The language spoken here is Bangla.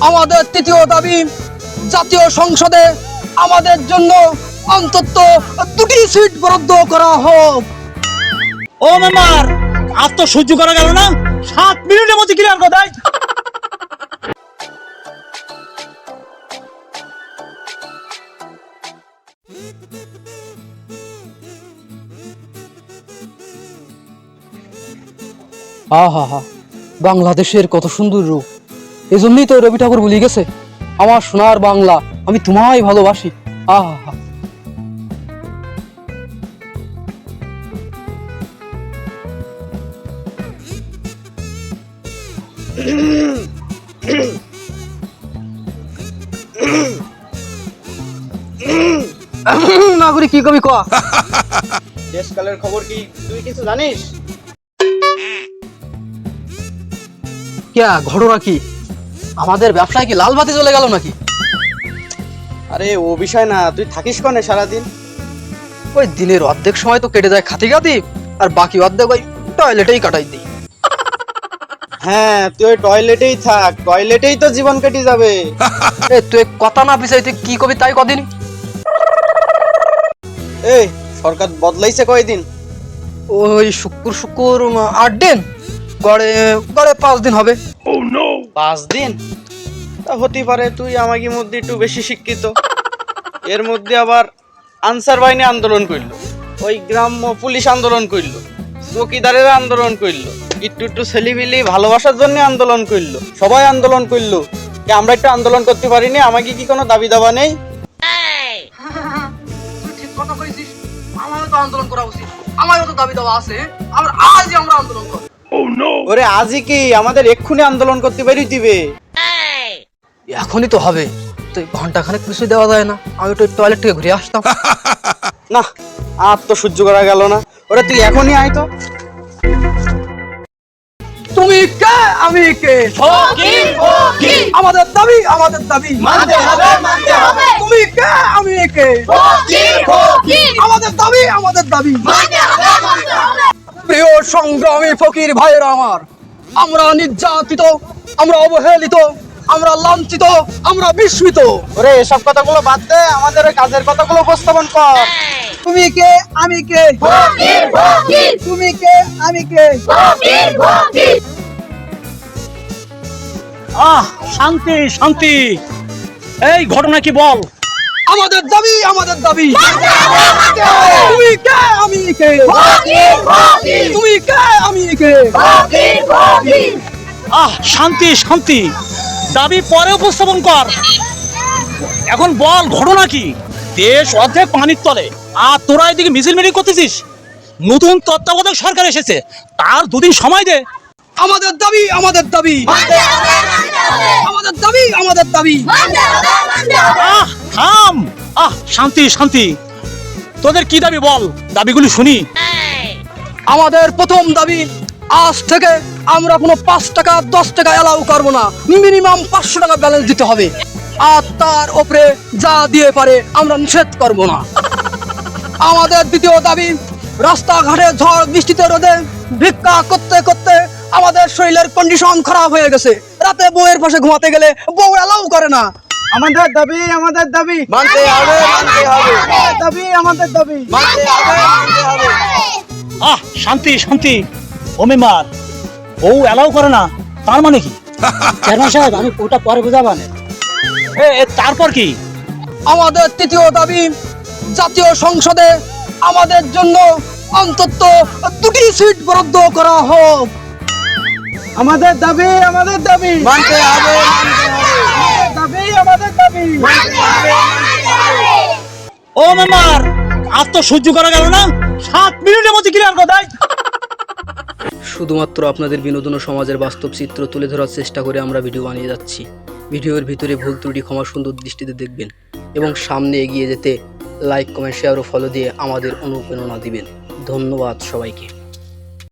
আমাদের তৃতীয় দাবি, জাতীয় সংসদে আমাদের জন্য অন্তত 2টি সিট বরাদ্দ করা হোক। ও মেম্বার, আর তো সহ্য করা গেল না, 7 মিনিটের মধ্যে ক্লিয়ার করে দেয়। আহা, বাংলাদেশের কত সুন্দর রূপ। এই জন্যই তো রবি ঠাকুর বলে গেছে, আমার সোনার বাংলা, আমি তোমায় ভালোবাসি। আহা, না করে কি কবি কয়া। দেশকালের খবর কি তুই কিছু জানিস? ক্যা ঘটনা কি? আমাদের ব্যবসায় কি লাল বাতি চলে গেল নাকি? আরে ও বিষয় না, তুই থাকিস কনে সারাদিন? ওই দিনের অর্ধেক সময় তো কেটে যায় খাতি খাতি, আর বাকি অর্ধেক ওই টয়লেটেই কাটাই দিই। হ্যাঁ, তুই ওই টয়লেটেই থাক, টয়লেটেই তো জীবন কেটে যাবে। এ তুই কথা না পিছাই তুই কি কবি তাই কদিন? এই সরকার বদলাইছে কয়দিন? ওই শুক্র 8 দিন, গড়ে 5 দিন হবে। 5 দিন? তা হতে পারে, তুই আমাকে মধ্যে একটু বেশি শিক্ষিত। এর মধ্যে আবার আনসার বাহিনী আন্দোলন করলো, ওই গ্রাম্য পুলিশ আন্দোলন করলো, চৌকিদারেরা আন্দোলন করলো, একটু ছেলেমিলি ভালোবাসার জন্য আন্দোলন করলো, সবাই আন্দোলন করলো। আমরা একটু আন্দোলন করতে পারিনি? আমাকে কি কোনো দাবি দাবা নেই? ঠিক কথা কইছিস, আমারও তো আন্দোলন করা উচিত, আমারও তো দাবি দাওয়া আছে। আমরা আজই আন্দোলন করব। ওরে আজই কি? আমাদের এক্ষুনি আন্দোলন করতে পারি দিবে? এখনই তো হবে, তুই ঘন্টা খানেক কিছু দেওয়া যায় না? আমি তো টয়লেট থেকে ঘুরে আসতাম। না, আর তো সহ্য করা গেল না। ওরে তুই এখনই আয় তো। তুমি কে আমি কে? আমাদের দাবি মানতে হবে। তুমি কে আমি কে? আমাদের দাবি মানতে হবে। প্রিয় সংগ্রামী ফকির ভাইয়েরা আমার, আমরা নির্যাতিত, আমরা অবহেলিত, আমরা লাঞ্ছিত, আমরা বিস্মিত। ওরে এসব কথাগুলো বাদ দে, আমাদের ওই কাজের কথাগুলো উপস্থাপন কর। তুমি কে আমি কে? তুমি কে আমি কে? শান্তি শান্তি, এই ঘটনা কি বল? আমাদের দাবি তুমি কে আমি কে? তুমি কে আমি কে? শান্তি শান্তি, দাবি পরে উপস্থাপন কর, এখন বল ঘটনা কি? দেশ অর্ধেক পানির তলে, আর তোরা এদিকে মিছিল মিটিং করতেছিস। নতুন তত্ত্বাবধায়ক সরকার এসেছে, তার 2 দিন সময় দে। আমাদের দাবি আমাদের দাবি থাম। শান্তি শান্তি, তোদের কি দাবি বল, দাবিগুলি শুনি। আমাদের প্রথম দাবি, আজ থেকে আমরা কোনো 5 টাকা 10 টাকা অ্যালাউ করবো না, মিনিমাম 500 টাকা ব্যালেন্স দিতে হবে, আর তার উপরে যা দিয়ে পারে আমরা নিষেধ করব না। আমাদের দ্বিতীয় দাবি, রাস্তাঘাটে ঝড় বৃষ্টিতে রোদে ভিক্ষা করতে করতে আমাদের শরীরের কন্ডিশন খারাপ হয়ে গেছে, রাতে বউয়ের পাশে ঘুমাতে গেলে বউ অ্যালাউ করে না। আমাদের দাবি মানতে হবে। আমাদের দাবি মানতে হবে। শান্তি শান্তি, ও মেম্বার, ও অ্যালাউ করে না, তার মানে কি? চেয়ারম্যান সাহেব, আমি ওটা পরে বুঝাবানে। তারপর কি? আমাদের তৃতীয় দাবি, জাতীয় সংসদে আমাদের জন্য অন্তত 2টি সিট বরাদ্দ করা হোক। আমাদের দাবি মানতে হবে। আমাদের দাবি ও মেম্বার, আর তো সহ্য করা গেল না, 7 মিনিটের মধ্যে ক্লিয়ার করে দেয়। শুধুমাত্র আপনাদের বিনোদন ও সমাজের বাস্তব চিত্র তুলে ধরার চেষ্টা করে আমরা ভিডিও বানিয়ে যাচ্ছি। ভিডিওর ভিতরে ভুল ত্রুটি ক্ষমা সুন্দর দৃষ্টিতে দেখবেন, এবং সামনে এগিয়ে যেতে লাইক, কমেন্ট, শেয়ার ও ফলো দিয়ে আমাদের অনুপ্রেরণা দিবেন। ধন্যবাদ সবাইকে।